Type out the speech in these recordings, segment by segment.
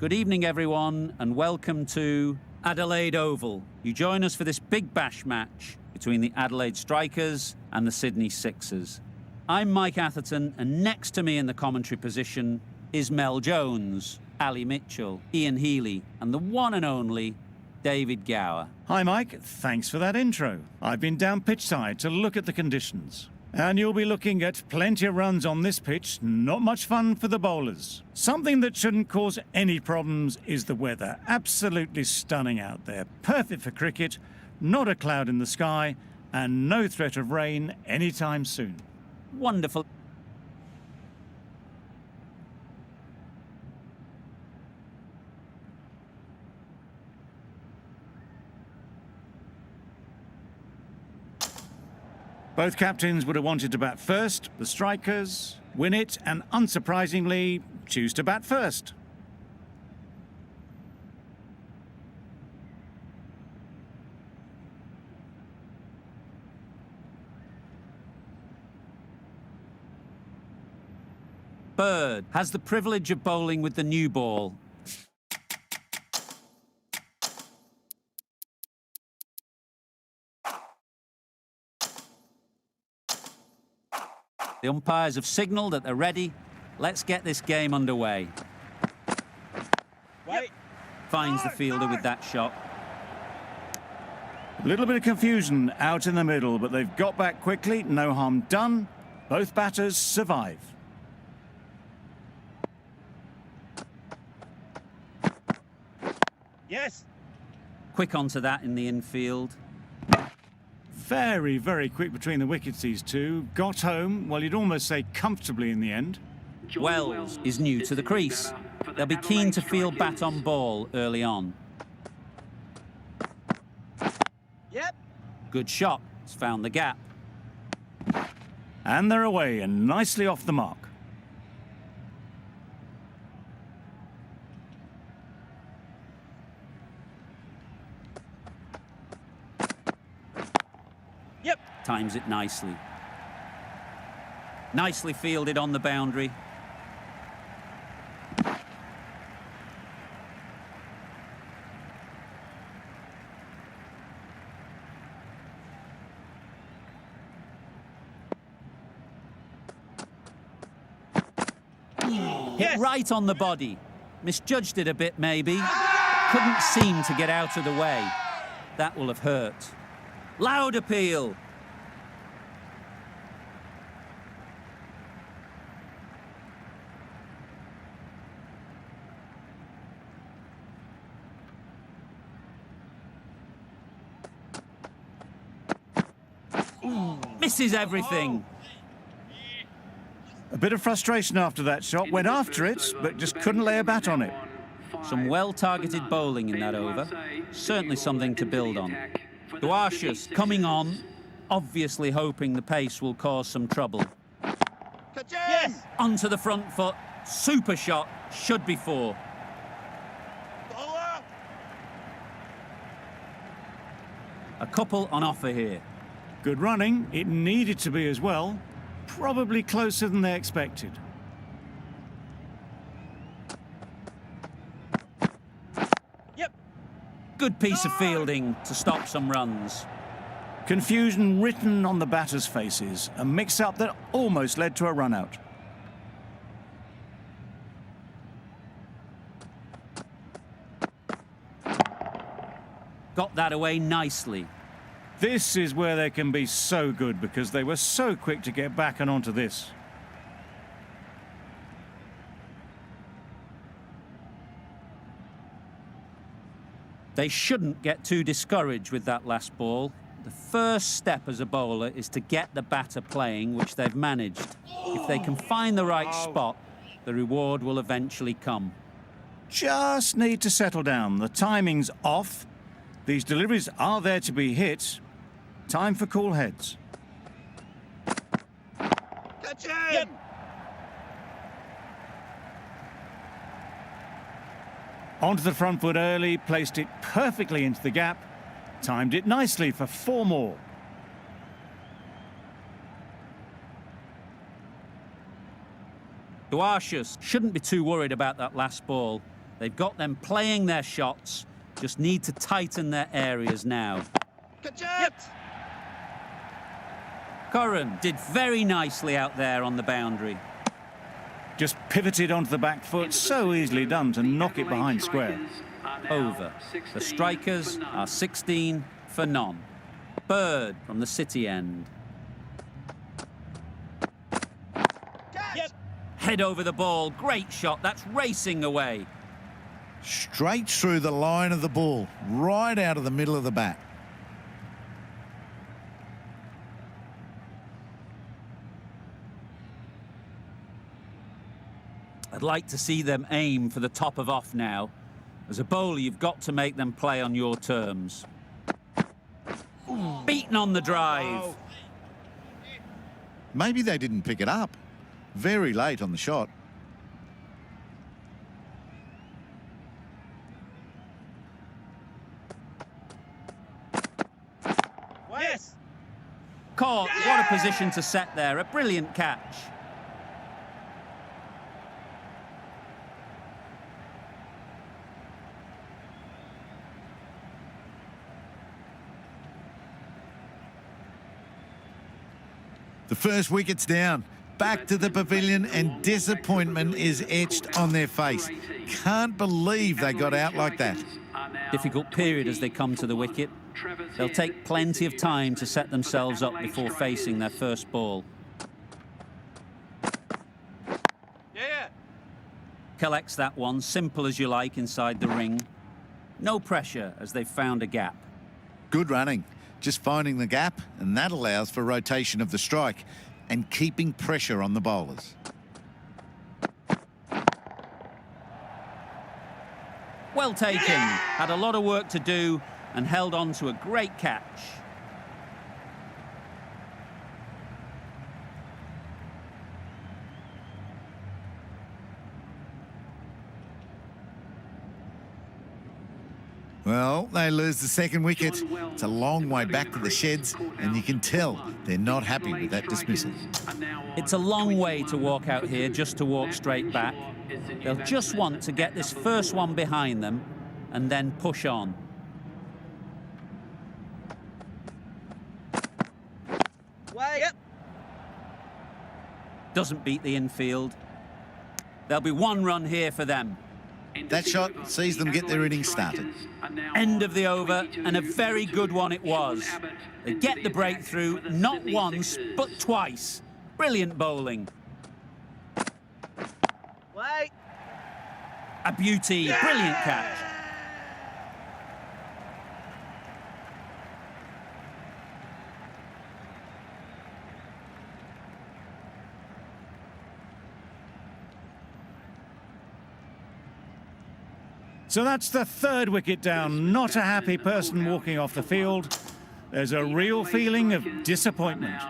Good evening, everyone, and welcome to Adelaide Oval. You join us for this big bash match between the Adelaide Strikers and the Sydney Sixers. I'm Mike Atherton, and next to me in the commentary position is Mel Jones, Ali Mitchell, Ian Healy, and the one and only David Gower. Hi Mike, thanks for that intro. I've been down pitch side to look at the conditions. And you'll be looking at plenty of runs on this pitch, not much fun for the bowlers. Something that shouldn't cause any problems is the weather. Absolutely stunning out there. Perfect for cricket, not a cloud in the sky, and no threat of rain anytime soon. Wonderful. Both captains would have wanted to bat first. The Strikers win it and, unsurprisingly, choose to bat first. Bird has the privilege of bowling with the new ball. The umpires have signalled that they're ready. Let's get this game underway. Wait. Finds the fielder with that shot. A little bit of confusion out in the middle, but they've got back quickly. No harm done. Both batters survive. Yes. Quick onto that in the infield. Very, very quick between the wickets, these two. Got home, well, you'd almost say comfortably in the end. Wells is new to the crease. They'll be keen to field bat on ball early on. Yep. Good shot. It's found the gap. And they're away and nicely off the mark. Yep. Times it nicely. Nicely fielded on the boundary. Hit right on the body. Misjudged it a bit, maybe. Couldn't seem to get out of the way. That will have hurt. Loud appeal. Misses everything. A bit of frustration after that shot. Went after it, but just couldn't lay a bat on it. Some well-targeted bowling in that over. Certainly something to build on. Dwarshuis coming on, obviously hoping the pace will cause some trouble. Yes. Onto the front foot. Super shot. Should be four. Bowler. A couple on offer here. Good running. It needed to be as well. Probably closer than they expected. Yep. Good piece of fielding to stop some runs. Confusion written on the batters' faces. A mix-up that almost led to a run-out. Got that away nicely. This is where they can be so good because they were so quick to get back and onto this. They shouldn't get too discouraged with that last ball. The first step as a bowler is to get the batter playing, which they've managed. If they can find the right spot, the reward will eventually come. Just need to settle down. The timing's off. These deliveries are there to be hit. Time for cool heads. Catch him. Yep. Onto the front foot early, placed it perfectly into the gap. Timed it nicely for 4 more. Dwarshuis shouldn't be too worried about that last ball. They've got them playing their shots, just need to tighten their areas now. Catch it! Curran did very nicely out there on the boundary. Just pivoted onto the back foot, so easily done to knock it behind square. Over. The strikers are 16 for none. Bird from the city end. Catch! Head over the ball, great shot, that's racing away. Straight through the line of the ball, right out of the middle of the bat. I'd like to see them aim for the top of off now. As a bowler, you've got to make them play on your terms. Beaten on the drive. Maybe they didn't pick it up. Very late on the shot. Yes! Caught, what a position to set there, a brilliant catch. The first wicket's down. Back to the pavilion and disappointment is etched on their face. Can't believe they got out like that. Difficult period as they come to the wicket. They'll take plenty of time to set themselves up before facing their first ball. Yeah! Collects that one, simple as you like inside the ring. No pressure as they've found a gap. Good running. Just finding the gap, and that allows for rotation of the strike and keeping pressure on the bowlers. Well taken. Had a lot of work to do and held on to a great catch. Well, they lose the second wicket. It's a long way back to the sheds, and you can tell they're not happy with that dismissal. It's a long way to walk out here just to walk straight back. They'll just want to get this first one behind them and then push on. Yep! Doesn't beat the infield. There'll be one run here for them. That shot sees them get their innings started. End of the over, and a very good one it was. They get the breakthrough, not once, but twice. Brilliant bowling. Wait! A beauty, brilliant catch. So that's the third wicket down. Not a happy person walking off the field. There's a real feeling of disappointment.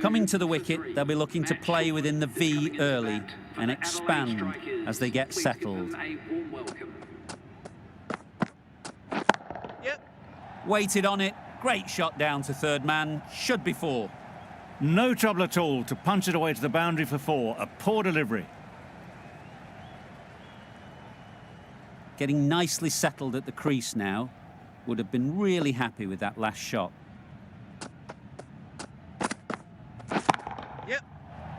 Coming to the wicket, they'll be looking to play within the V early and expand as they get settled. Yep! Waited on it, great shot down to third man, should be four. No trouble at all to punch it away to the boundary for four. A poor delivery. Getting nicely settled at the crease now. Would have been really happy with that last shot. Yep!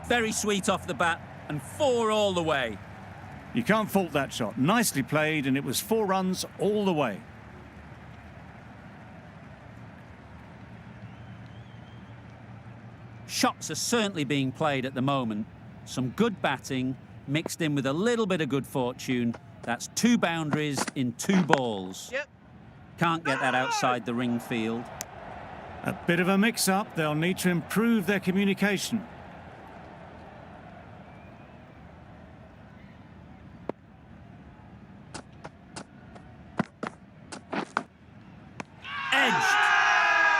Very sweet off the bat, and four all the way. You can't fault that shot. Nicely played, and it was 4 runs all the way. Shots are certainly being played at the moment. Some good batting, mixed in with a little bit of good fortune. That's 2 boundaries in 2 balls. Yep! Can't get that outside the ring field. A bit of a mix-up. They'll need to improve their communication. Edged.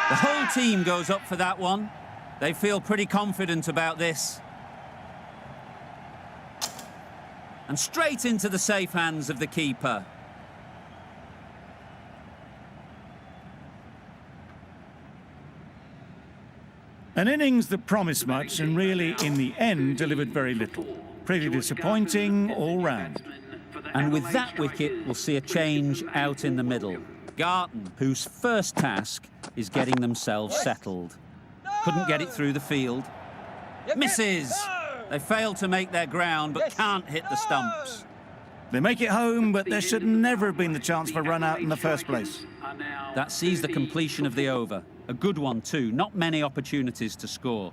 The whole team goes up for that one. They feel pretty confident about this. And straight into the safe hands of the keeper. An innings that promised much and really, in the end, delivered very little. Pretty disappointing all round. And with that wicket, we'll see a change out in the middle. Garton, whose first task is getting themselves settled. Couldn't get it through the field. Misses! They failed to make their ground, but can't hit the stumps. They make it home, but there should never have been the chance for a run out in the first place. That sees the completion of the over. A good one too, not many opportunities to score.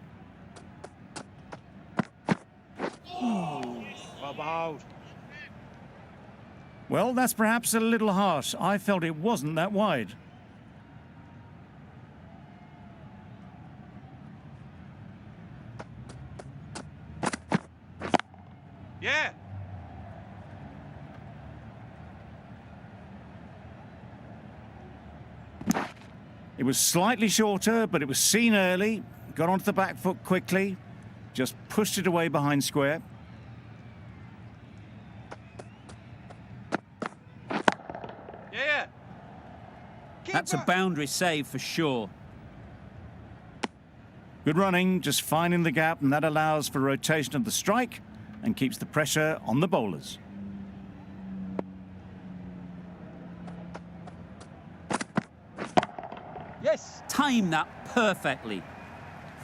Well, that's perhaps a little harsh. I felt it wasn't that wide. Yeah. It was slightly shorter, but it was seen early, got onto the back foot quickly, just pushed it away behind square. Yeah. That's a boundary save for sure. Good running, just finding the gap, and that allows for rotation of the strike and keeps the pressure on the bowlers. Yes. Time that perfectly.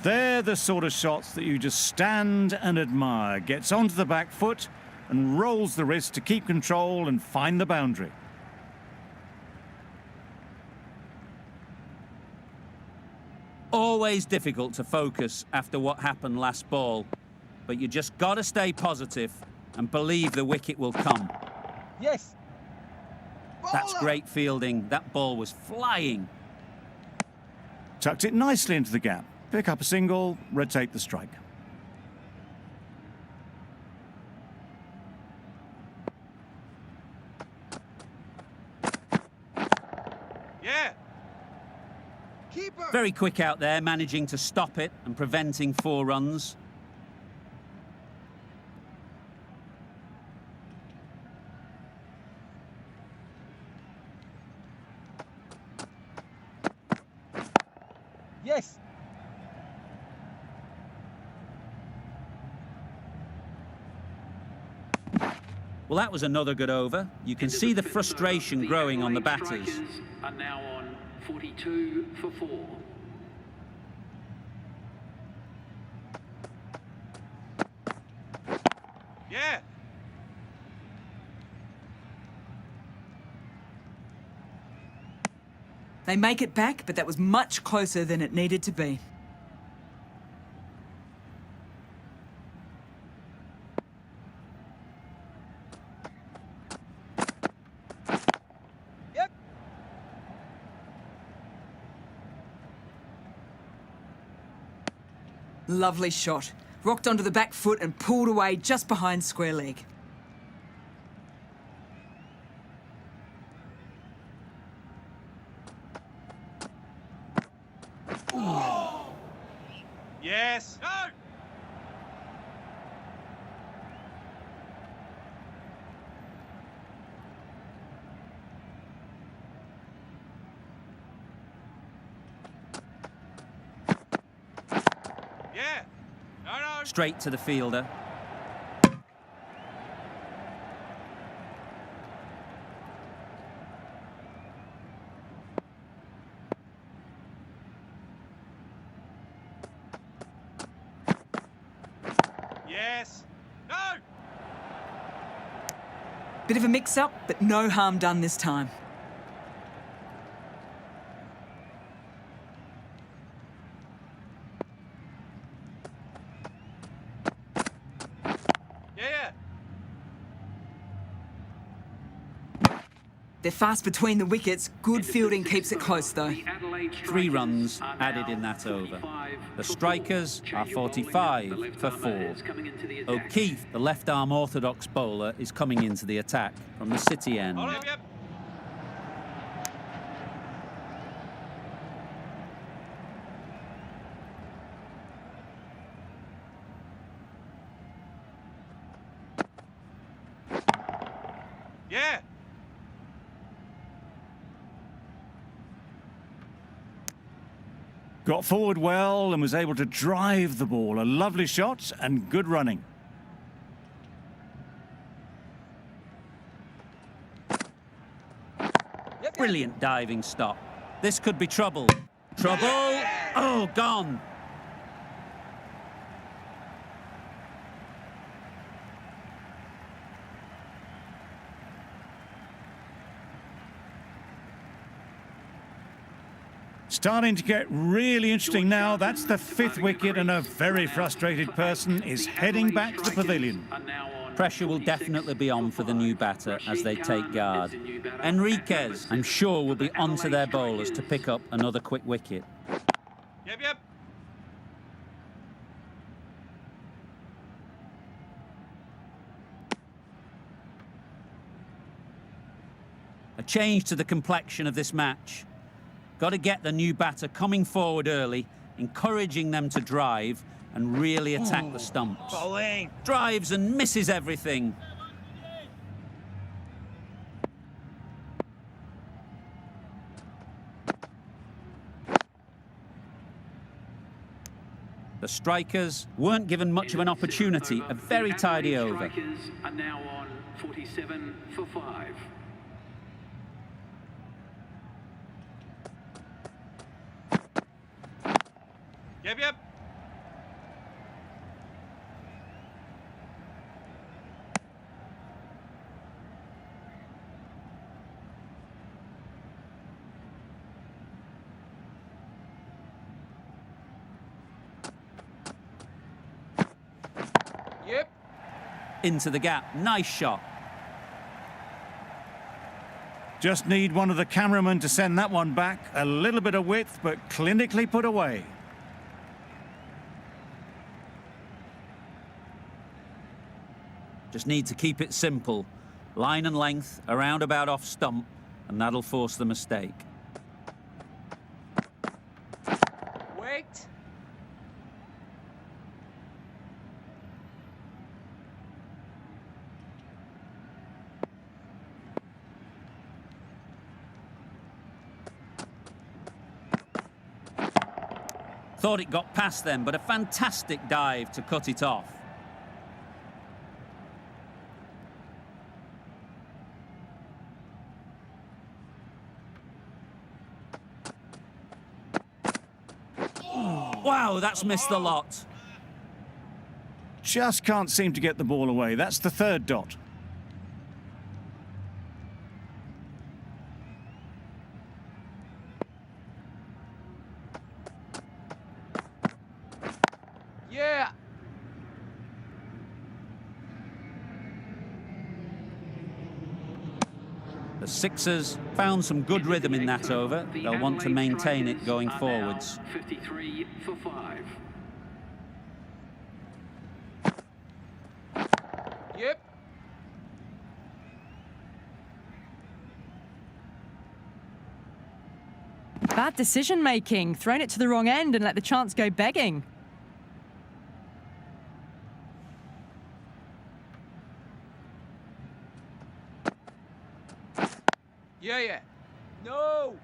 They're the sort of shots that you just stand and admire. Gets onto the back foot and rolls the wrist to keep control and find the boundary. Always difficult to focus after what happened last ball, but you just got to stay positive and believe the wicket will come. Yes. That's great fielding. That ball was flying. Tucked it nicely into the gap. Pick up a single, rotate the strike. Yeah. Keeper. Very quick out there, managing to stop it and preventing 4 runs. Yes. Well, that was another good over. You can see the frustration growing on the batters. Are now on 42 for 4. Yeah. They make it back, but that was much closer than it needed to be. Yep. Lovely shot. Rocked onto the back foot and pulled away just behind square leg. Yes. No. Yeah. No. Straight to the fielder. Yes. No. Bit of a mix-up, but no harm done this time. Yeah. They're fast between the wickets. Good fielding keeps it close, though. 3 runs added in that over. The strikers are 45 for 4. O'Keefe, the left-arm orthodox bowler, is coming into the attack from the City end. Yep. Yeah. Got forward well and was able to drive the ball. A lovely shot and good running. Brilliant diving stop. This could be trouble. Trouble! Oh, gone. Starting to get really interesting now. That's the 5th wicket, and a very frustrated person is heading back to the pavilion. Pressure will definitely be on for the new batter as they take guard. Enriquez, I'm sure, will be onto their bowlers to pick up another quick wicket. Yep. A change to the complexion of this match. Got to get the new batter coming forward early, encouraging them to drive and really attack the stumps. Bowling. Drives and misses everything. The strikers weren't given much of an opportunity. A very tidy over. Strikers are now on 47 for 5. Yep. Yep. Into the gap. Nice shot. Just need one of the cameramen to send that one back. A little bit of width, but clinically put away. Just need to keep it simple. Line and length, around about off stump, and that'll force the mistake. Wait. Thought it got past them, but a fantastic dive to cut it off. Wow, that's missed the lot. Just can't seem to get the ball away. That's the 3rd dot. Yeah. The Sixers found some good rhythm in that over. They'll want to maintain it going forwards. 53 for 5. Yep. Bad decision making. Thrown it to the wrong end and let the chance go begging. Yeah. No.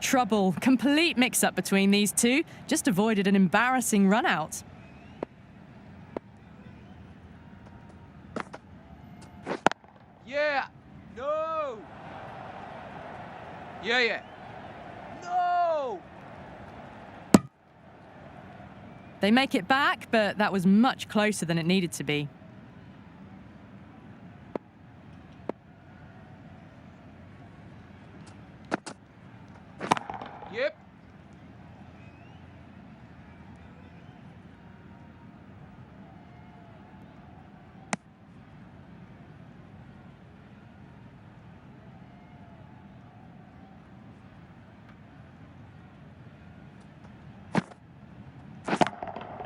Trouble. Complete mix-up between these two. Just avoided an embarrassing run-out. Yeah. No. Yeah. No. They make it back, but that was much closer than it needed to be. Yep.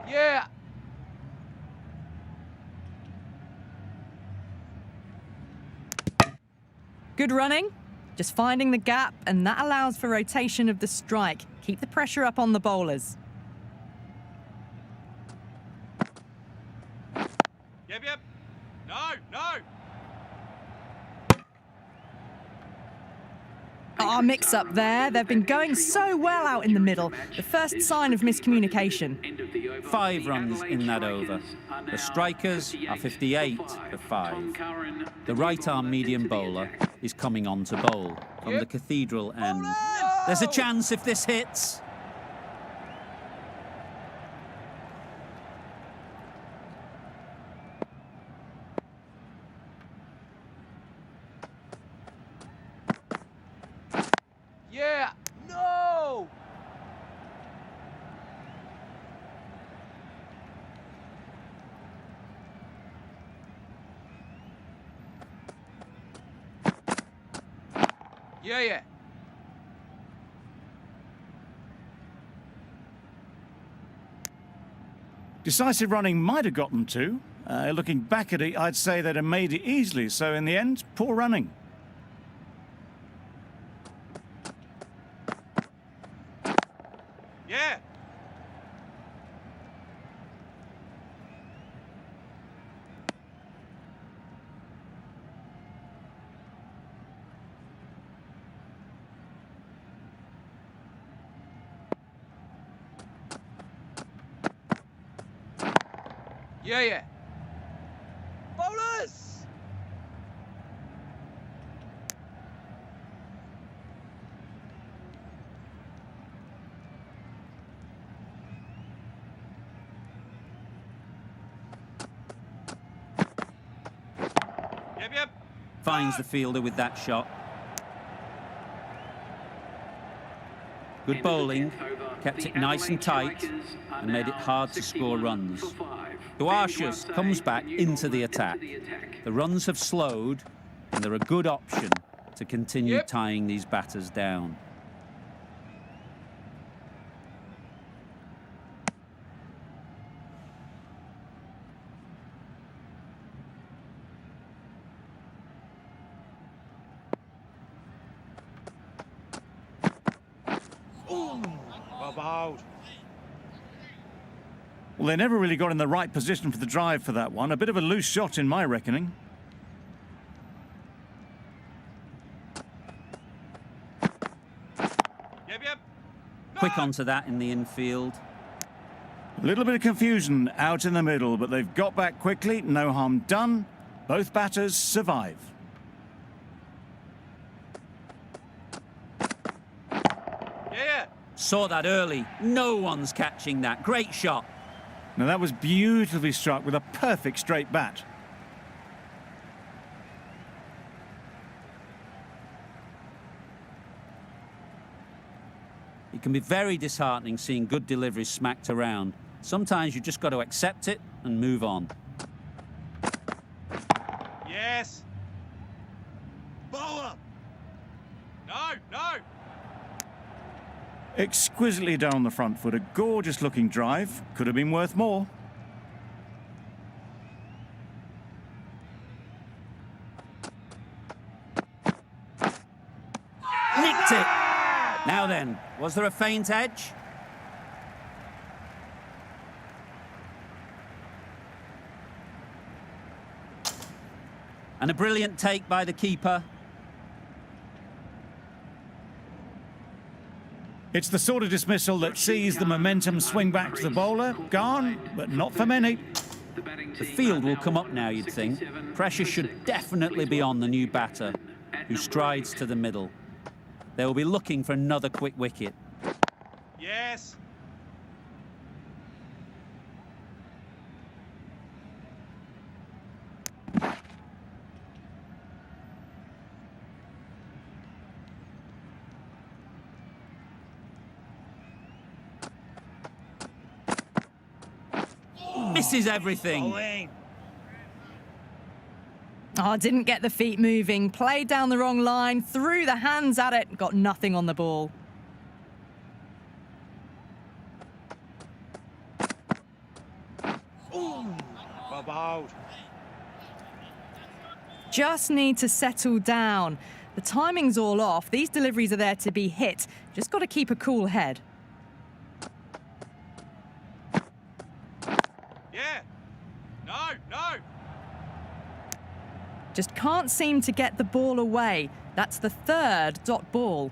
Yeah. Good running. Just finding the gap, and that allows for rotation of the strike. Keep the pressure up on the bowlers. Yep. No. Mix up there. They've been going so well out in the middle. The first sign of miscommunication. 5 runs in that over. The strikers are 58 for 5. The right-arm medium bowler is coming on to bowl from the Cathedral end. There's a chance if this hits. Yeah! No! Yeah. Decisive running might have got them to. Looking back at it, I'd say they'd have made it easily. So in the end, poor running. Yeah! Yeah. Bowlers! Yep. Finds the fielder with that shot. Good bowling, kept it nice and tight and made it hard to score runs. Duashas comes back into the attack. The runs have slowed and they're a good option to continue tying these batters down. Well, they never really got in the right position for the drive for that one. A bit of a loose shot in my reckoning. Yep. Quick onto that in the infield. A little bit of confusion out in the middle, but they've got back quickly. No harm done. Both batters survive. Yeah. Saw that early. No one's catching that. Great shot. Now that was beautifully struck with a perfect straight bat. It can be very disheartening seeing good deliveries smacked around. Sometimes you just got to accept it and move on. Yes. Bowler. No. Exquisitely done on the front foot. A gorgeous looking drive. Could have been worth more. Nicked it. Now then, was there a faint edge? And a brilliant take by the keeper. It's the sort of dismissal that sees the momentum swing back to the bowler. Gone, but not for many. The field will come up now, you'd think. Pressure should definitely be on the new batter, who strides to the middle. They will be looking for another quick wicket. Yes. Misses everything. Oh, didn't get the feet moving, played down the wrong line, threw the hands at it, got nothing on the ball. Just need to settle down. The timing's all off. These deliveries are there to be hit. Just got to keep a cool head. Yeah. No. Just can't seem to get the ball away. That's the third dot ball.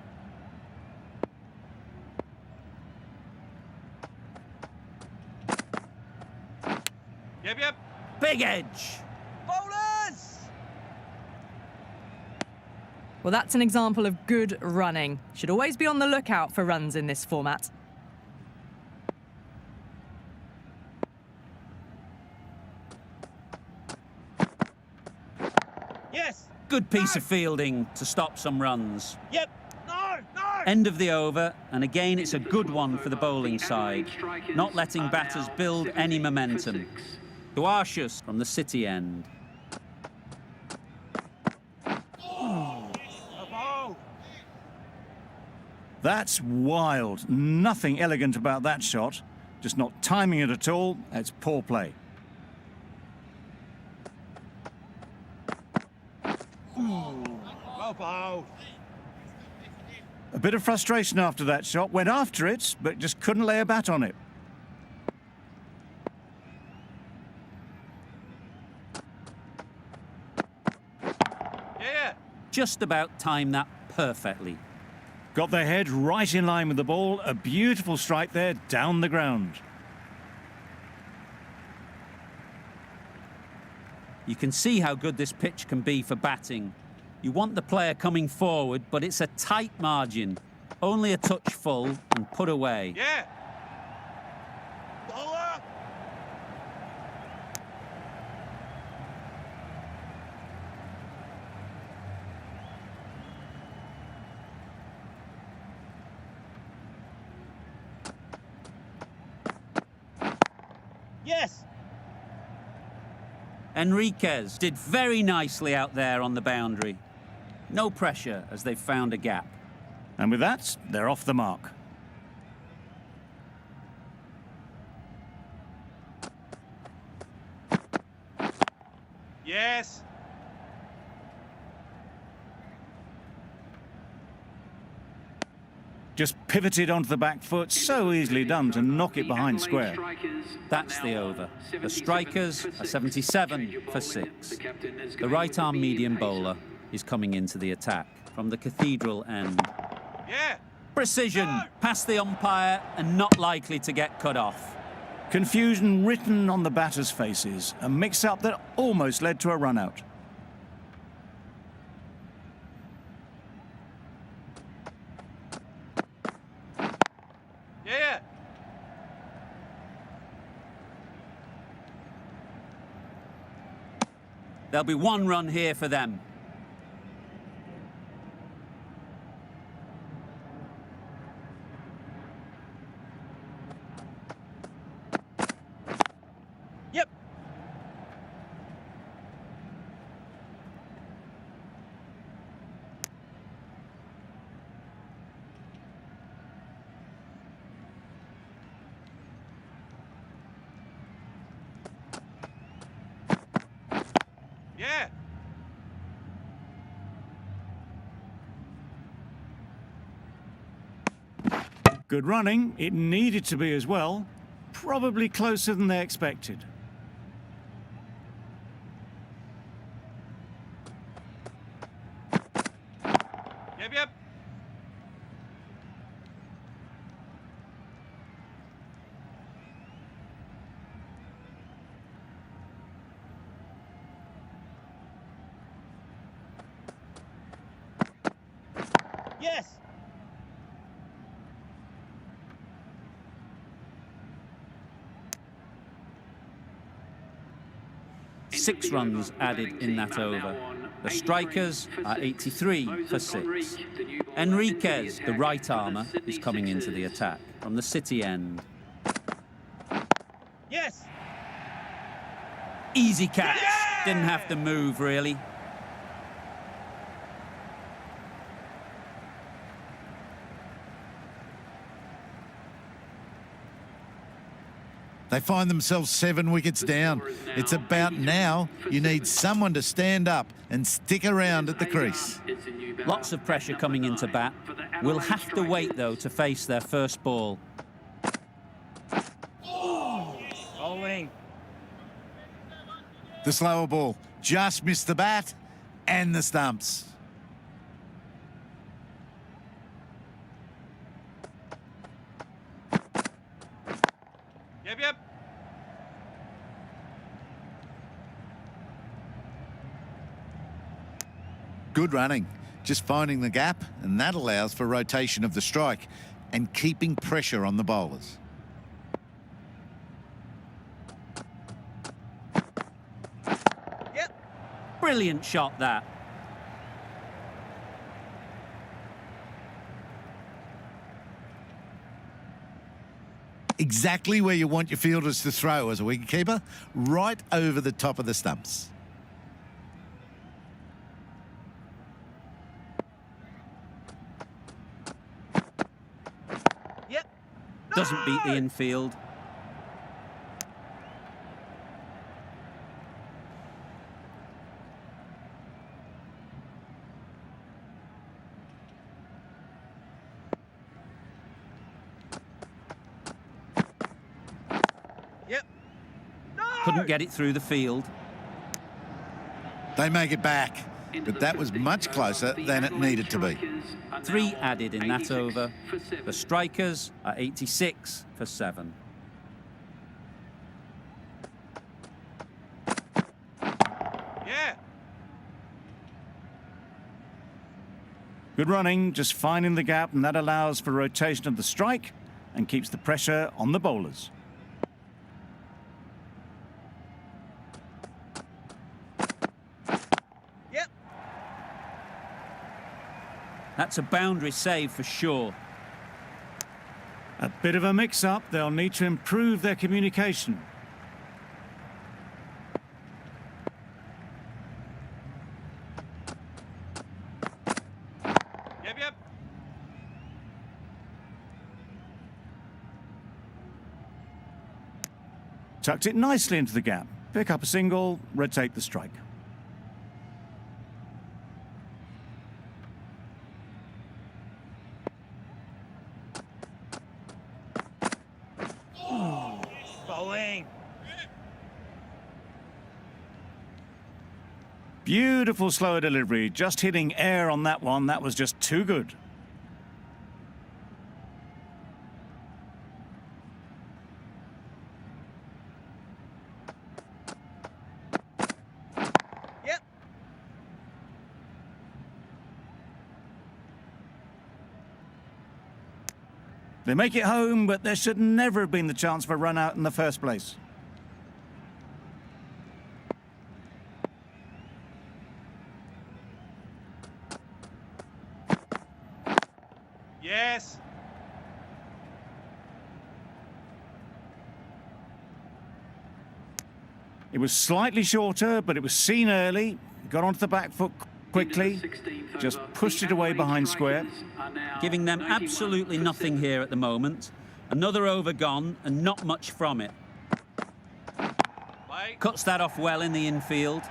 Yep, yep. Big edge. Bowlers! Well, that's an example of good running. Should always be on the lookout for runs in this format. Yes! Good piece of fielding to stop some runs. Yep! No! No! End of the over, and again it's a good one for the bowling side, not letting batters build any momentum. To Arshus from the City end. A bowl! That's wild. Nothing elegant about that shot. Just not timing it at all. It's poor play. Well bowled. A bit of frustration after that shot. Went after it, but just couldn't lay a bat on it. Yeah! Just about timed that perfectly. Got their head right in line with the ball. A beautiful strike there, down the ground. You can see how good this pitch can be for batting. You want the player coming forward, but it's a tight margin. Only a touch full and put away. Yeah! Bowler! Yes! Enriquez did very nicely out there on the boundary. No pressure as they've found a gap. And with that, they're off the mark. Yes! Just pivoted onto the back foot. So easily done to knock it behind square. That's the over. The strikers are 77 for 6. The right-arm medium bowler is coming into the attack from the Cathedral end. Yeah! Precision, past the umpire and not likely to get cut off. Confusion written on the batters' faces. A mix-up that almost led to a run-out. Yeah! There'll be one run here for them. Yep! Yeah! Good running. It needed to be as well. Probably closer than they expected. Yep, yep! Yes! Six runs added in that over. The strikers are 83 for 6. Enriquez, the right armour, is coming into the attack from the City end. Yes! Easy catch. Didn't have to move, really. They find themselves 7 wickets down. It's about now. You need someone to stand up and stick around at the crease. Lots of pressure coming into bat. Will have to wait, though, to face their first ball. Bowling. The slower ball just missed the bat and the stumps. Yep, yep. Good running, just finding the gap, and that allows for rotation of the strike and keeping pressure on the bowlers. Yep. Brilliant shot, that. Exactly where you want your fielders to throw as a wicketkeeper, right over the top of the stumps. Yep. Doesn't beat the No! infield. Yep. No! Couldn't get it through the field. They make it back, Into but the that was 15th much over, closer the than it Adelaide needed to be. Strikers are 3 now added in that 86 over. for 7. The Strikers are 86 for 7. Yeah. Good running, just finding the gap, and that allows for rotation of the strike and keeps the pressure on the bowlers. Yep. That's a boundary save for sure. A bit of a mix-up, they'll need to improve their communication. Yep, yep. Tucked it nicely into the gap. Pick up a single, rotate the strike. Bowling. Beautiful slower delivery, just hitting air on that one. That was just too good. Yep. They make it home, but there should never have been the chance for a run out in the first place. Yes. It was slightly shorter, but it was seen early. Got onto the back foot quickly, just pushed it away behind square. Giving them absolutely nothing here at the moment. Another over gone and not much from it. Play. Cuts that off well in the infield.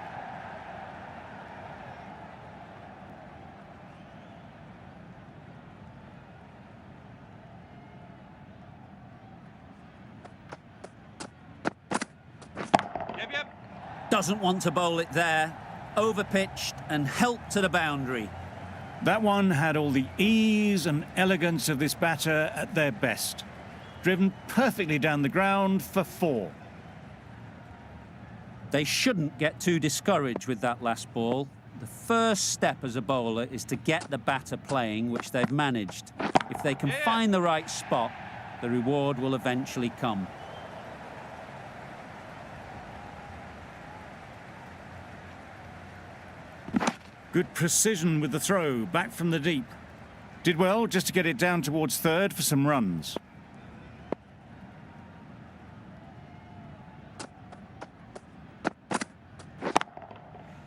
Yep, yep. Doesn't want to bowl it there. Overpitched and helped to the boundary. That one had all the ease and elegance of this batter at their best. Driven perfectly down the ground for 4. They shouldn't get too discouraged with that last ball. The first step as a bowler is to get the batter playing, which they've managed. If they can find the right spot, the reward will eventually come. Good precision with the throw, back from the deep. Did well just to get it down towards third for some runs.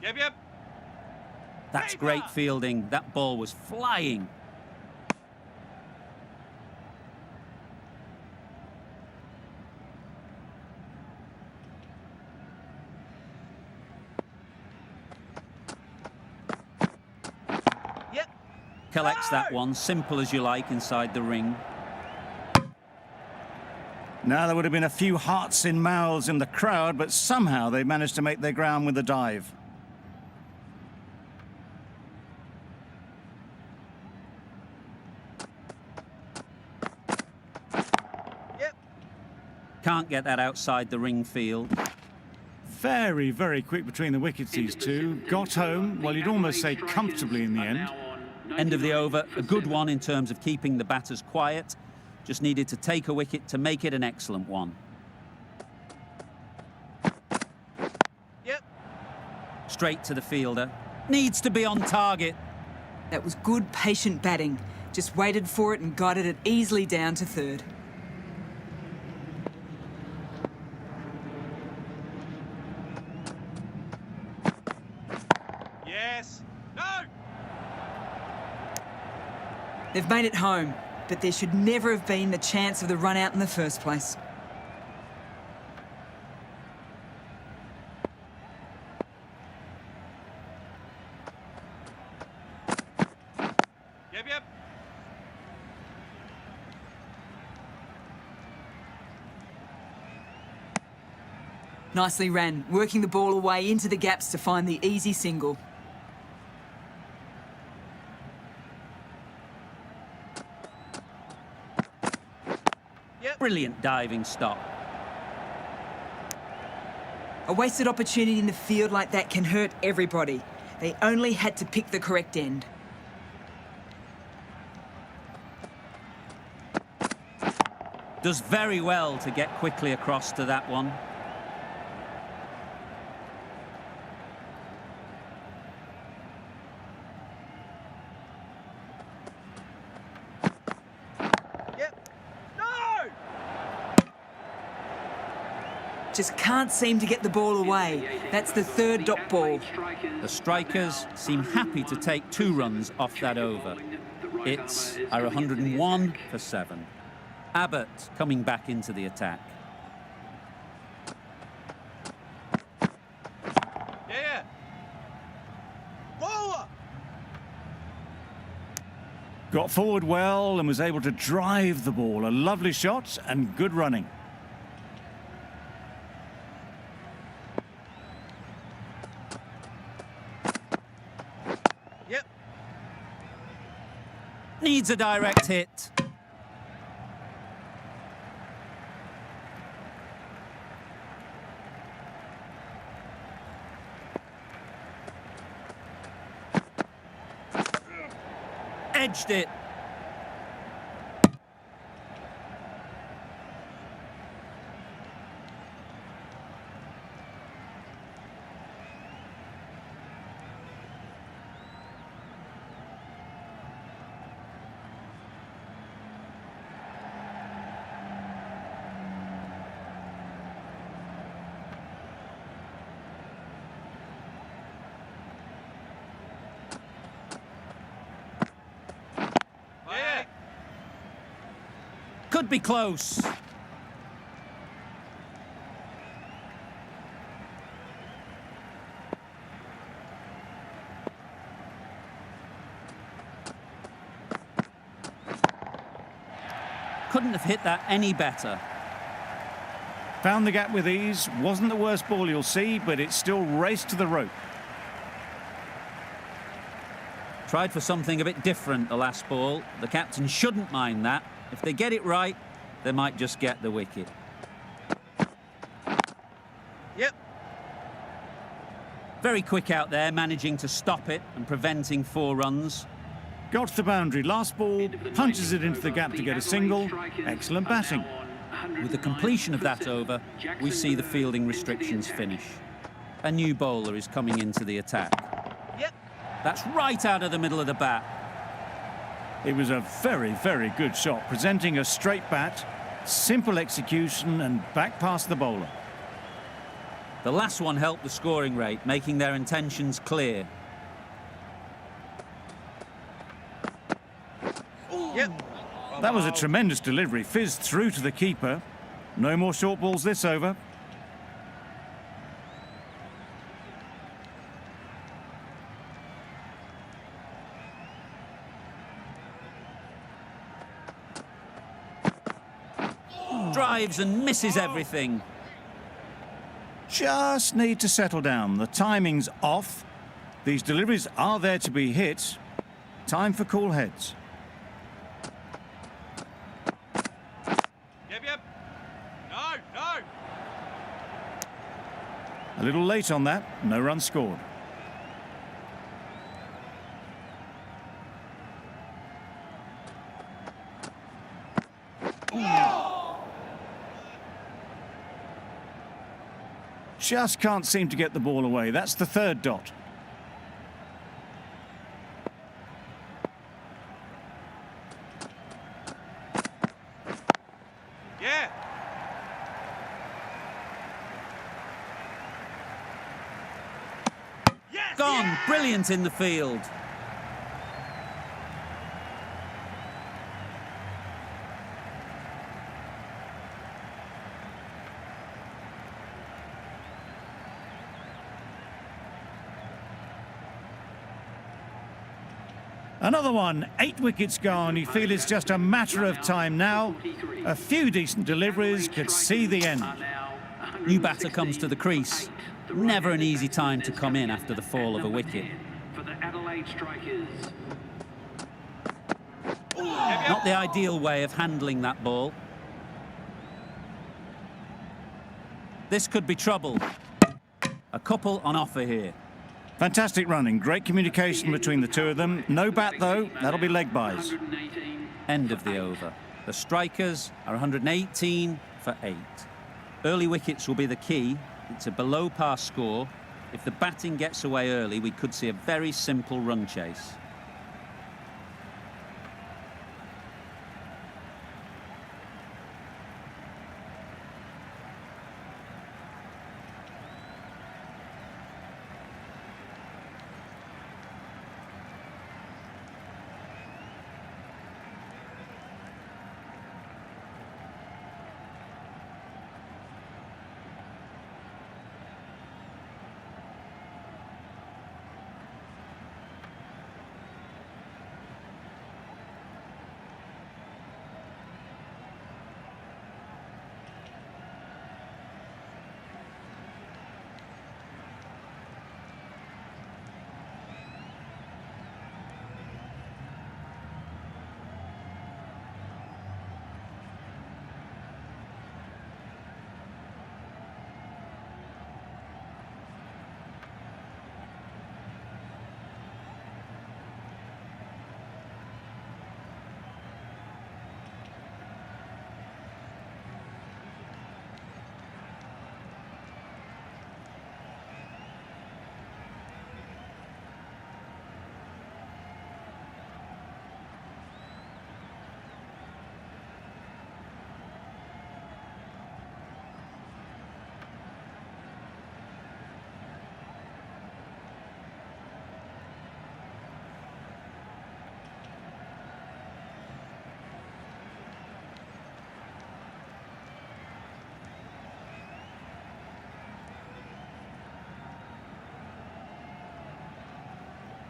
Yep, yep. That's great fielding. That ball was flying. Yep. Collects that one, simple as you like, inside the ring. Now there would have been a few hearts in mouths in the crowd, but somehow they managed to make their ground with a dive. Yep. Can't get that outside the ring field. Very, very quick between the wickets, these two. Got home, well, you'd almost say comfortably in the end. End of the over, a good one in terms of keeping the batters quiet. Just needed to take a wicket to make it an excellent one. Yep. Straight to the fielder. Needs to be on target. That was good, patient batting. Just waited for it and guided it easily down to third. Yes. No. They've made it home, but there should never have been the chance of the run out in the first place. Yep, yep. Nicely ran, working the ball away into the gaps to find the easy single. Yep. Brilliant diving stop. A wasted opportunity in the field like that can hurt everybody. They only had to pick the correct end. Does very well to get quickly across to that one. Yep. No. Just can't seem to get the ball away. That's the third dot ball. The strikers seem happy to take 2 runs off that over. It's our 101 for 7. Abbott coming back into the attack. Yeah. Bowler. Got forward well and was able to drive the ball. A lovely shot and good running. Yep. Needs a direct hit. Edged it. Yeah. Could be close. Couldn't have hit that any better. Found the gap with ease. Wasn't the worst ball you'll see, but it still raced to the rope. Tried for something a bit different the last ball. The captain shouldn't mind that. If they get it right, they might just get the wicket. Yep. Very quick out there, managing to stop it and preventing 4 runs. Got to the boundary. Last ball, punches it into the gap to get a single. Excellent batting. With the completion of that over, we see the fielding restrictions finish. A new bowler is coming into the attack. Yep. That's right out of the middle of the bat. It was a very, very good shot, presenting a straight bat, simple execution and back past the bowler. The last one helped the scoring rate, making their intentions clear. Yep. That was a tremendous delivery, fizzed through to the keeper. No more short balls this over. Drives and misses everything. Just need to settle down. The timing's off. These deliveries are there to be hit. Time for cool heads. Yep, yep. No, no. A little late on that, no run scored. Just can't seem to get the ball away. That's the third dot. Yeah. Yes. Gone. Brilliant in the field. Another one, 8 wickets gone. You feel it's just a matter of time now. A few decent deliveries could see the end. New batter comes to the crease. Never an easy time to come in after the fall of a wicket. For the Adelaide Strikers. Not the ideal way of handling that ball. This could be trouble. A couple on offer here. Fantastic running, great communication between the two of them. No bat though, that'll be leg byes. 118. End of the over. The strikers are 118 for 8. Early wickets will be the key. It's a below par score. If the batting gets away early, we could see a very simple run chase.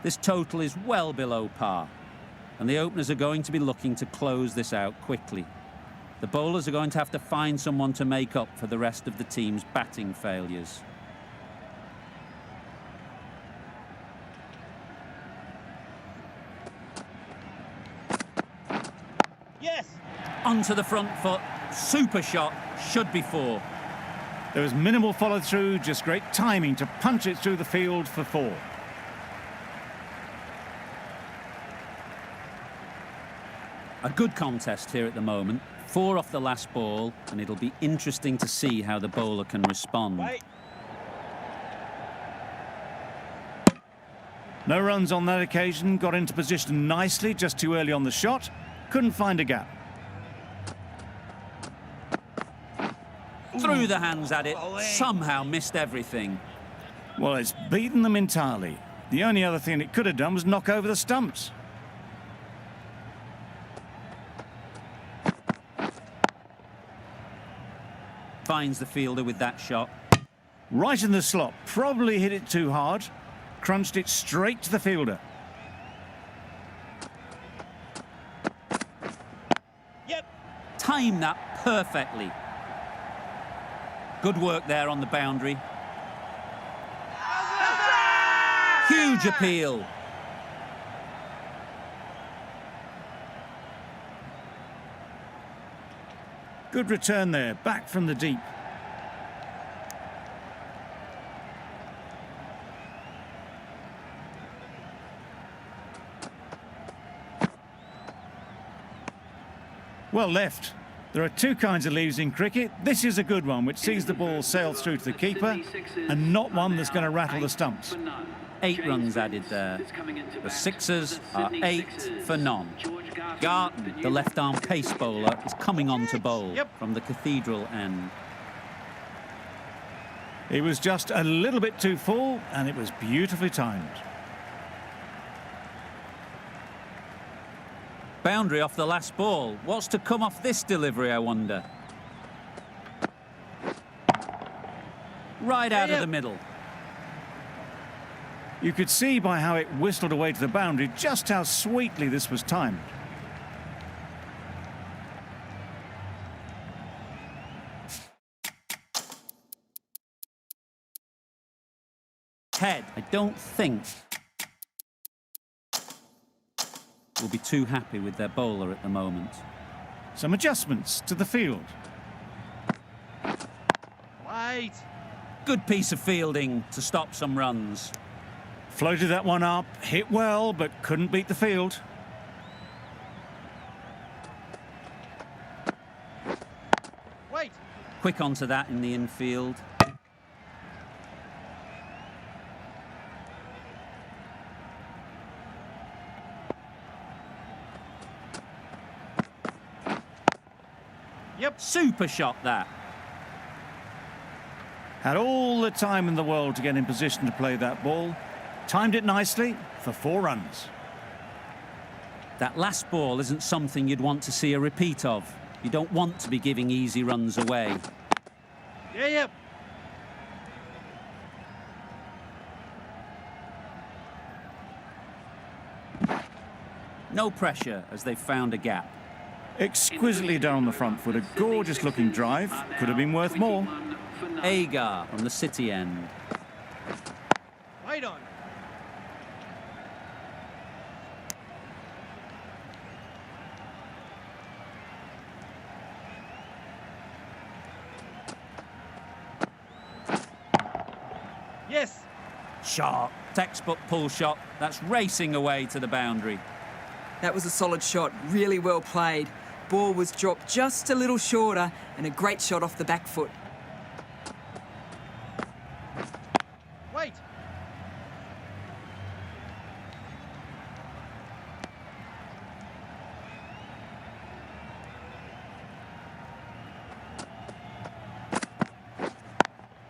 This total is well below par, and the openers are going to be looking to close this out quickly. The bowlers are going to have to find someone to make up for the rest of the team's batting failures. Yes. Onto the front foot, super shot, should be 4. There was minimal follow-through, just great timing to punch it through the field for 4. A good contest here at the moment. 4 off the last ball, and it'll be interesting to see how the bowler can respond. Wait. No runs on that occasion, got into position nicely, just too early on the shot. Couldn't find a gap. Threw the hands at it, somehow missed everything. Well, it's beaten them entirely. The only other thing it could have done was knock over the stumps. Finds the fielder with that shot. Right in the slot, probably hit it too hard. Crunched it straight to the fielder. Yep. Timed that perfectly. Good work there on the boundary. Huge appeal. Good return there, back from the deep. Well left. There are two kinds of leaves in cricket. This is a good one, which sees the ball sail through to the keeper, and not one that's going to rattle the stumps. 8 runs added there. The Sixers are 8 for none. Garton, the left-arm pace bowler, is coming on to bowl from the Cathedral end. He was just a little bit too full, and it was beautifully timed. Boundary off the last ball. What's to come off this delivery, I wonder? Right out of the middle. You could see by how it whistled away to the boundary just how sweetly this was timed. Head, I don't think will be too happy with their bowler at the moment. Some adjustments to the field. Wait. Good piece of fielding to stop some runs. Floated that one up, hit well, but couldn't beat the field. Wait. Quick onto that in the infield. Yep. Super shot that. Had all the time in the world to get in position to play that ball. Timed it nicely for 4 runs. That last ball isn't something you'd want to see a repeat of. You don't want to be giving easy runs away. Yep. No pressure as they've found a gap. Exquisitely done on the front foot. A gorgeous looking drive. Could have been worth more. Agar on the City end. Wait on. Yes. Shot. Textbook pull shot. That's racing away to the boundary. That was a solid shot, really well played. Ball was dropped just a little shorter and a great shot off the back foot. Wait.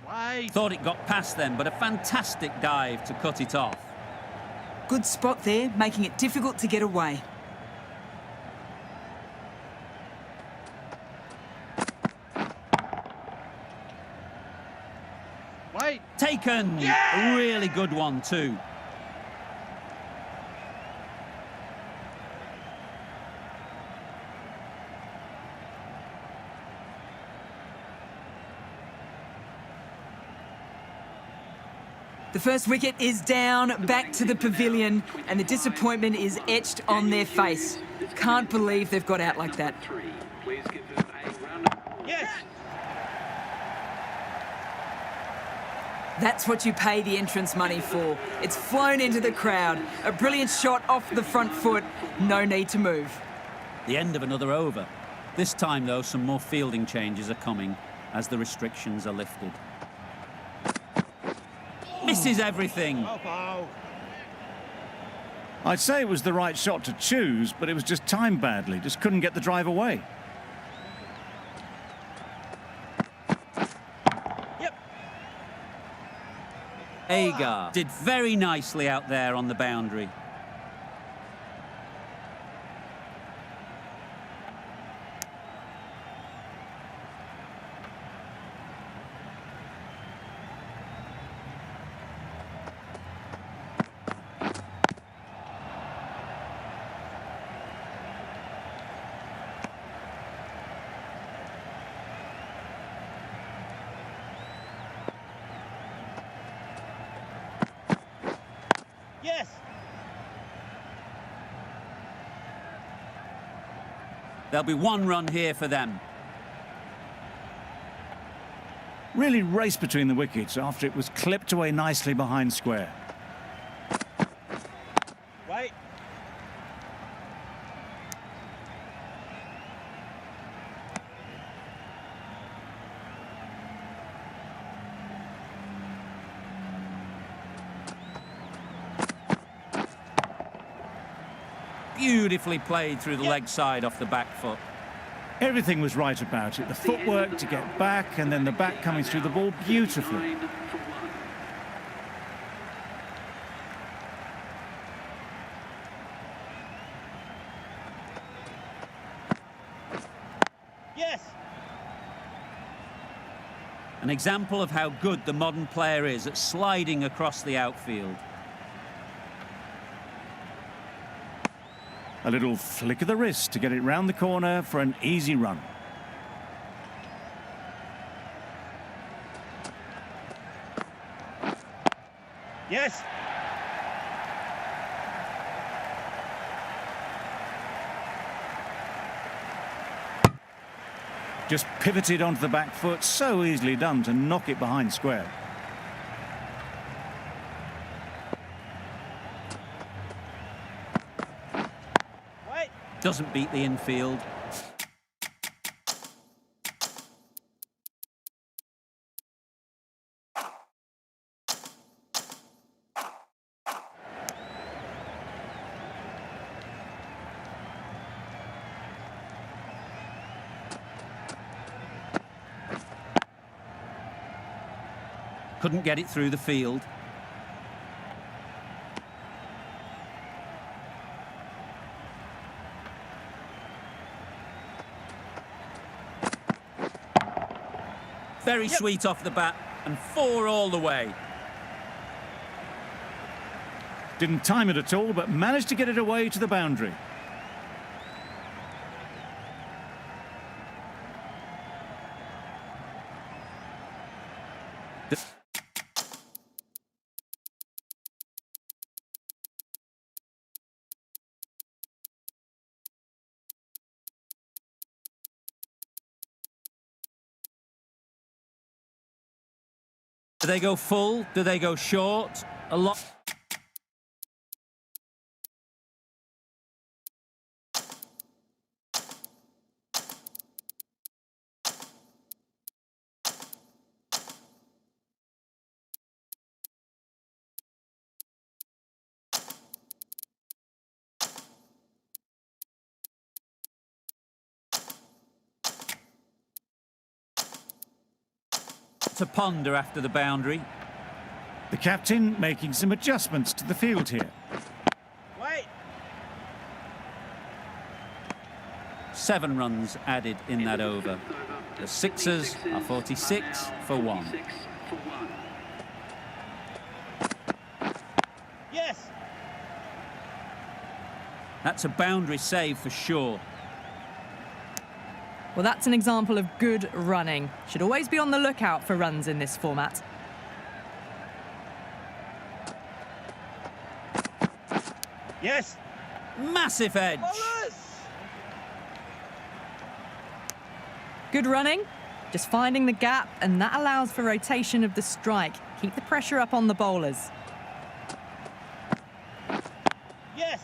Wait. Thought it got past them, but a fantastic dive to cut it off. Good spot there, making it difficult to get away. Wait. Taken! Yeah! A really good one too. The first wicket is down, back to the pavilion, and the disappointment is etched on their face. Can't believe they've got out like that. Please give them a round of applause. Yes. That's what you pay the entrance money for. It's flown into the crowd. A brilliant shot off the front foot. No need to move. The end of another over. This time, though, some more fielding changes are coming as the restrictions are lifted. Misses everything. Oh. I'd say it was the right shot to choose, but it was just timed badly. Just couldn't get the drive away. Yep. Agar did very nicely out there on the boundary. Yes. There'll be 1 run here for them. Really raced between the wickets after it was clipped away nicely behind square. Wait. Beautifully played through the leg side off the back foot. Everything was right about it. The footwork to get back and then the back coming through the ball beautifully. 9 for 1. Yes. An example of how good the modern player is at sliding across the outfield. A little flick of the wrist to get it round the corner for an easy run. Yes. Just pivoted onto the back foot, so easily done to knock it behind square. Wait. Doesn't beat the infield. Couldn't get it through the field. Very sweet off the bat, and 4 all the way. Didn't time it at all, but managed to get it away to the boundary. Do they go full? Do they go short? A lot. To ponder after the boundary. The captain making some adjustments to the field here. Wait. 7 runs added in that over. The Sixers are 46 for 1. 46 for 1. Yes. That's a boundary save for sure. Well, that's an example of good running. Should always be on the lookout for runs in this format. Yes. Massive edge. Bowlers. Good running, just finding the gap, and that allows for rotation of the strike. Keep the pressure up on the bowlers. Yes.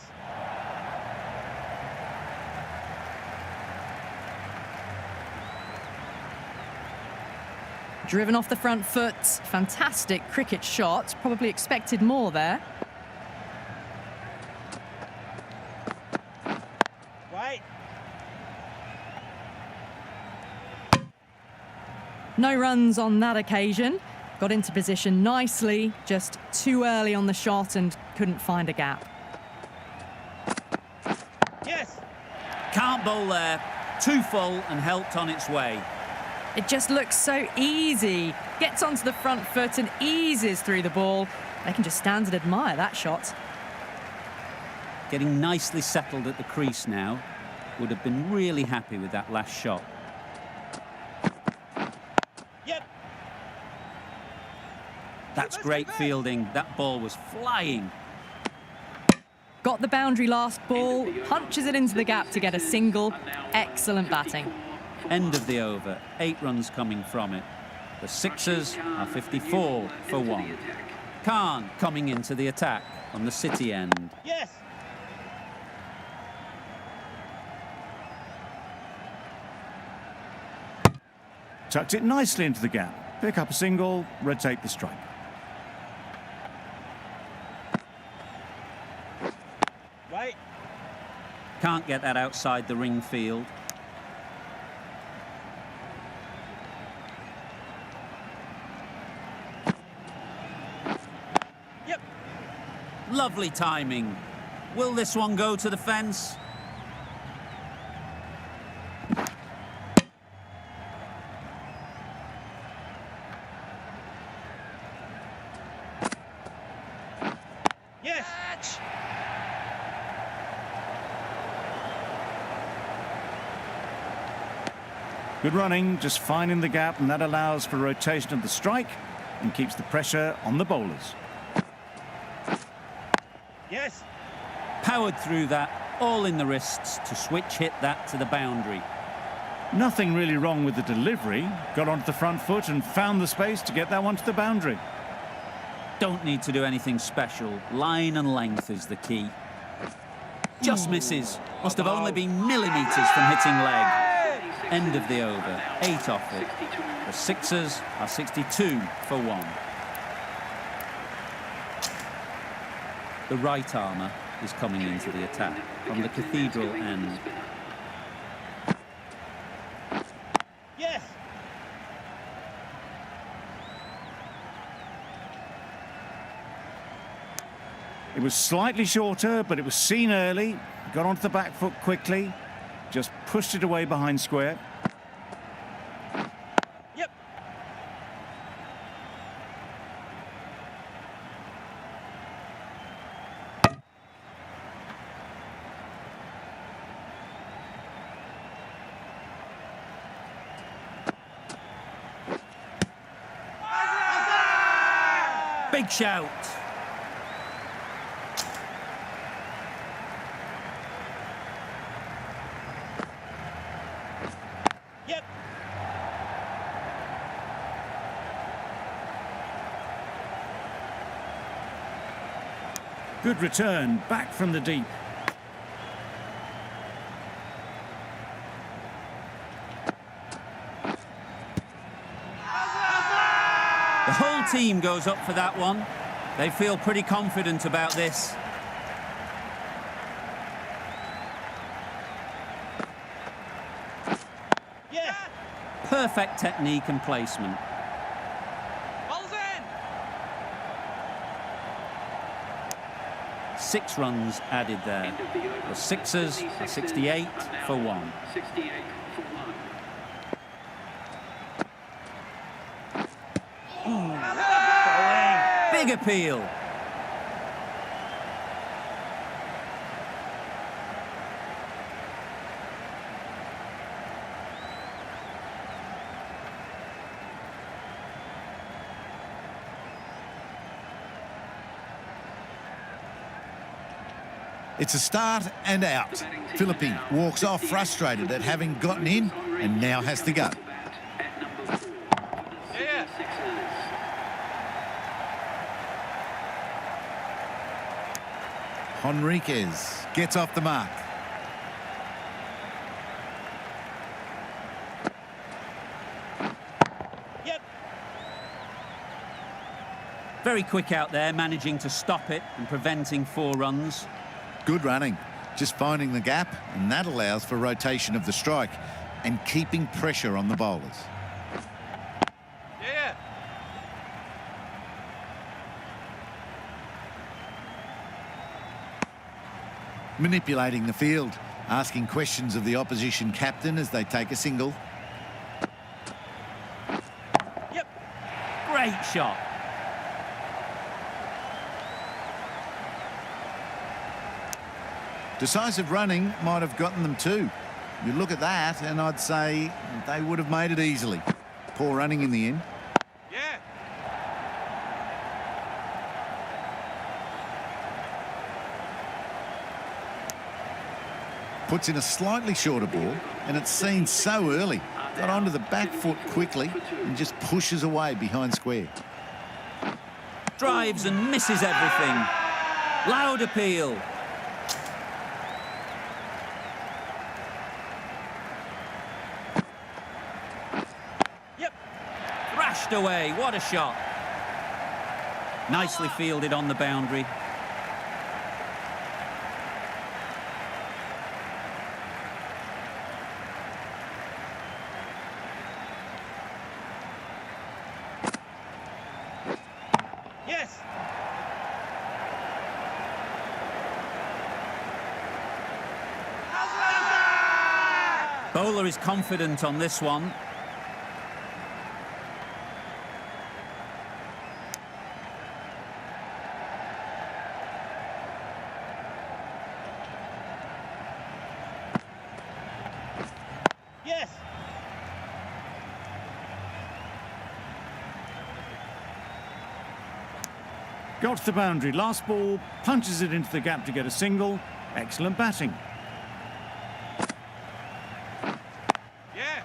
Driven off the front foot, fantastic cricket shot. Probably expected more there. Wait. No runs on that occasion. Got into position nicely, just too early on the shot and couldn't find a gap. Yes. Can't bowl there. Too full and helped on its way. It just looks so easy. Gets onto the front foot and eases through the ball. They can just stand and admire that shot. Getting nicely settled at the crease now. Would have been really happy with that last shot. Yep. That's great fielding. That ball was flying. Got the boundary last ball, punches it into the gap to get a single. Excellent batting. End of the over. 8 runs coming from it. The Sixers are 54 for 1. Khan coming into the attack on the City end. Yes. Tucked it nicely into the gap. Pick up a single, rotate the strike. Wait. Can't get that outside the ring field. Yep. Lovely timing. Will this one go to the fence? Yes. Good running, just finding the gap, and that allows for rotation of the strike and keeps the pressure on the bowlers. Yes. Powered through that, all in the wrists to switch hit that to the boundary. Nothing really wrong with the delivery. Got onto the front foot and found the space to get that one to the boundary. Don't need to do anything special. Line and length is the key. Just misses. Must have only been millimetres from hitting leg. End of the over. 8 off it. The Sixers are 62 for 1. The right armour is coming into the attack from the Cathedral end. Yes. It was slightly shorter, but it was seen early. Got onto the back foot quickly. Just pushed it away behind square. Yep. Big shout. Yep. Good return, back from the deep. The whole team goes up for that one. They feel pretty confident about this. Yes. Perfect technique and placement. Ball's in. 6 runs added there. The Sixers are 68 for 1. 68 for 1. Big appeal. It's a start and out. Philippe walks off frustrated at having gotten in and now has to go. At number 4 for the Yeah. Sixers. Henriquez gets off the mark. Yep. Very quick out there, managing to stop it and preventing 4 runs. Good running. Just finding the gap, and that allows for rotation of the strike and keeping pressure on the bowlers. Yeah. Manipulating the field, asking questions of the opposition captain as they take a single. Yep. Great shot. Decisive running might have gotten them too. You look at that and I'd say they would have made it easily. Poor running in the end. Yeah. Puts in a slightly shorter ball, and it's seen so early. Got onto the back foot quickly and just pushes away behind square. Drives and misses everything. Loud appeal. Yep. Thrashed away. What a shot. Nicely fielded on the boundary. Yes. Bowler is confident on this one. Yes. Got to the boundary. Last ball, punches it into the gap to get a single. Excellent batting. Yeah.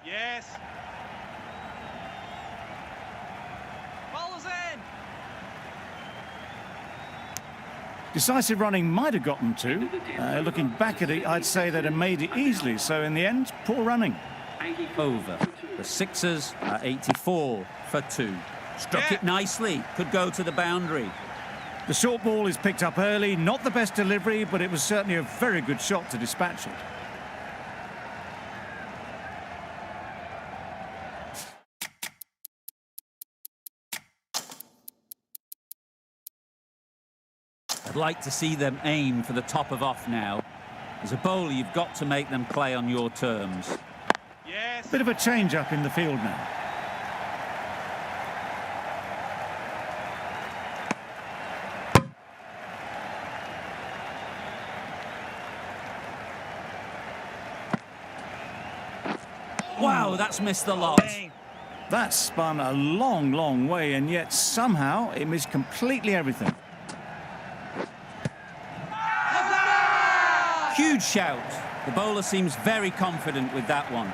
Yes. Bowler's in. Decisive running might have got them two. Looking back at it, I'd say they'd have made it easily. So in the end, poor running. Over. The Sixers are 84 for 2. Struck it nicely. Could go to the boundary. The short ball is picked up early. Not the best delivery, but it was certainly a very good shot to dispatch it. I'd like to see them aim for the top of off now. As a bowler, you've got to make them play on your terms. Yes. Bit of a change up in the field now. Wow, that's missed the lot. That spun a long, long way, and yet somehow it missed completely everything. Huge shout. The bowler seems very confident with that one.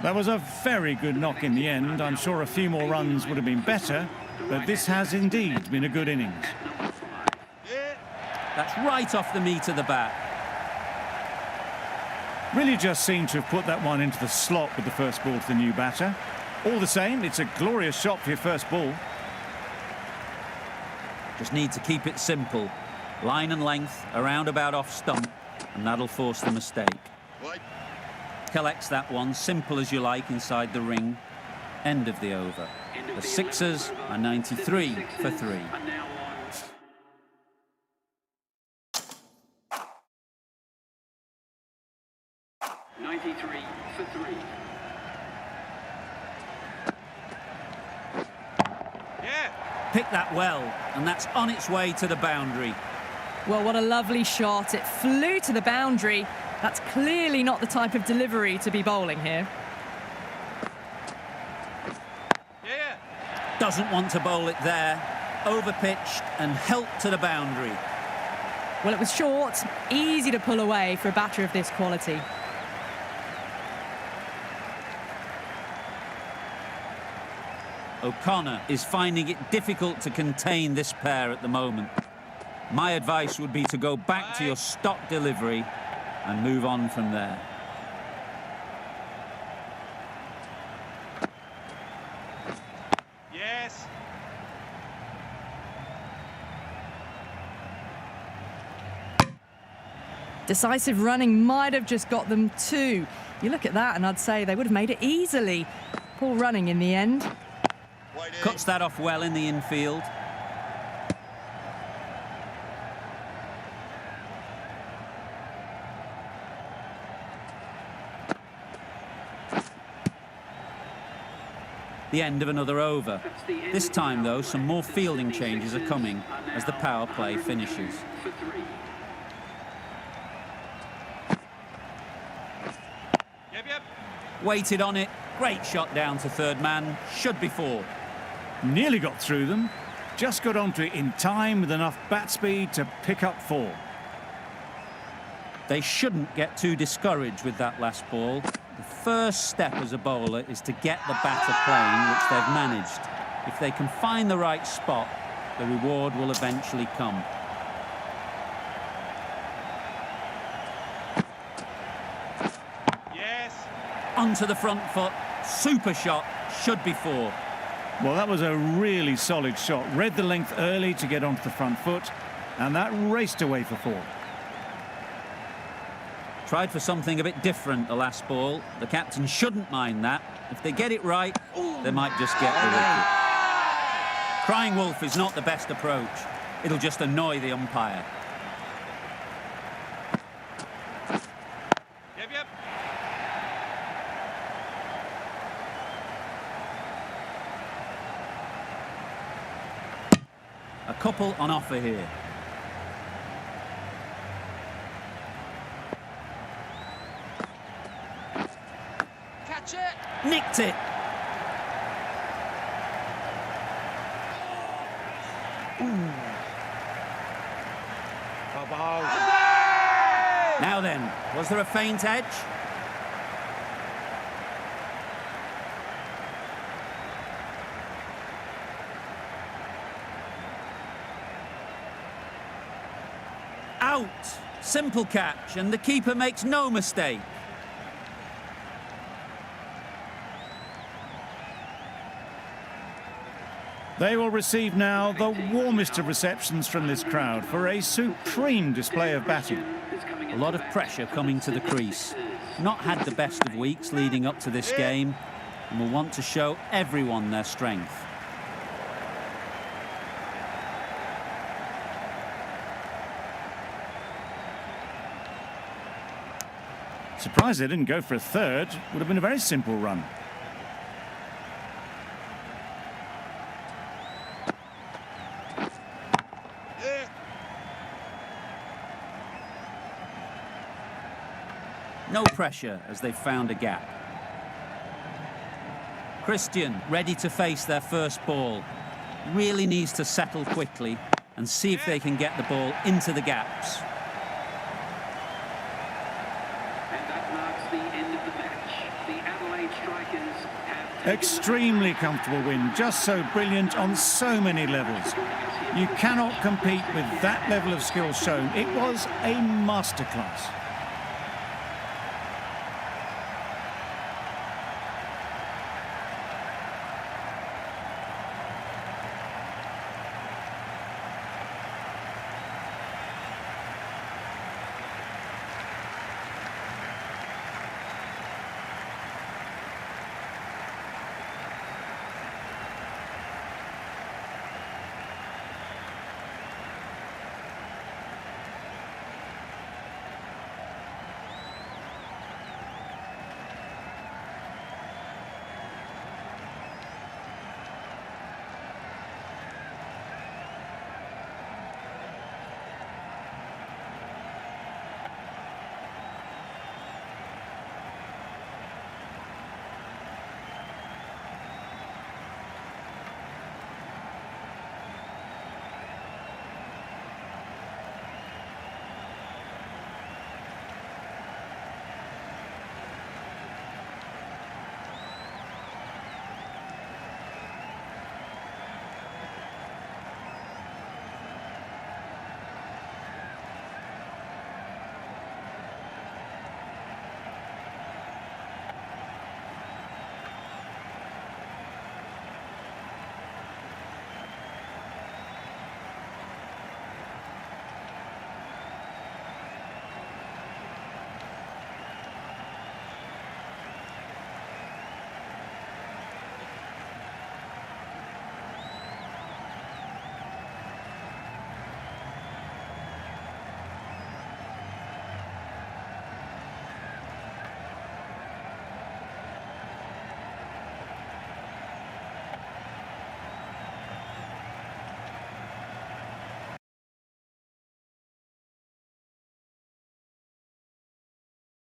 That was a very good knock in the end. I'm sure a few more runs would have been better, but this has indeed been a good innings. That's right off the meat of the bat. Really just seemed to have put that one into the slot with the first ball to the new batter. All the same, it's a glorious shot for your first ball. Just need to keep it simple. Line and length, around about off stump, and that'll force the mistake. Collects that one, simple as you like, inside the ring. End of the over. The Sixers are 93 for 3. 93 for 3. Yeah. Pick that well, and that's on its way to the boundary. Well, what a lovely shot. It flew to the boundary. That's clearly not the type of delivery to be bowling here. Yeah. Doesn't want to bowl it there. Overpitched and helped to the boundary. Well, it was short, easy to pull away for a batter of this quality. O'Connor is finding it difficult to contain this pair at the moment. My advice would be to go back to your stock delivery and move on from there. Yes. Decisive running might have just got them 2. You look at that and I'd say they would have made it easily. Poor running in the end. Cuts that off well in the infield. The end of another over. This time, though, some more fielding changes are coming as the power play finishes. For 3. Yep. Waited on it. Great shot down to third man. Should be 4. Nearly got through them. Just got onto it in time with enough bat speed to pick up 4. They shouldn't get too discouraged with that last ball. The first step as a bowler is to get the batter playing, which they've managed. If they can find the right spot, the reward will eventually come. Yes. Onto the front foot. Super shot. Should be 4. Well, that was a really solid shot. Read the length early to get onto the front foot, and that raced away for 4. Tried for something a bit different the last ball. The captain shouldn't mind that. If they get it right, they might just get the wicket. Crying wolf is not the best approach. It'll just annoy the umpire. Yep. A couple on offer here. Catch it. Nicked it. Now then, was there a feint edge? Out. Simple catch, and the keeper makes no mistake. They will receive now the warmest of receptions from this crowd for a supreme display of batting. A lot of pressure coming to the crease. Not had the best of weeks leading up to this game, and will want to show everyone their strength. Surprised they didn't go for a third. Would have been a very simple run. No pressure as they've found a gap. Christian ready to face their first ball. Really needs to settle quickly and see if they can get the ball into the gaps. And that marks the end of the match. The Adelaide Strikers have taken Extremely comfortable win, just so brilliant on so many levels. You cannot compete with that level of skill shown. It was a masterclass.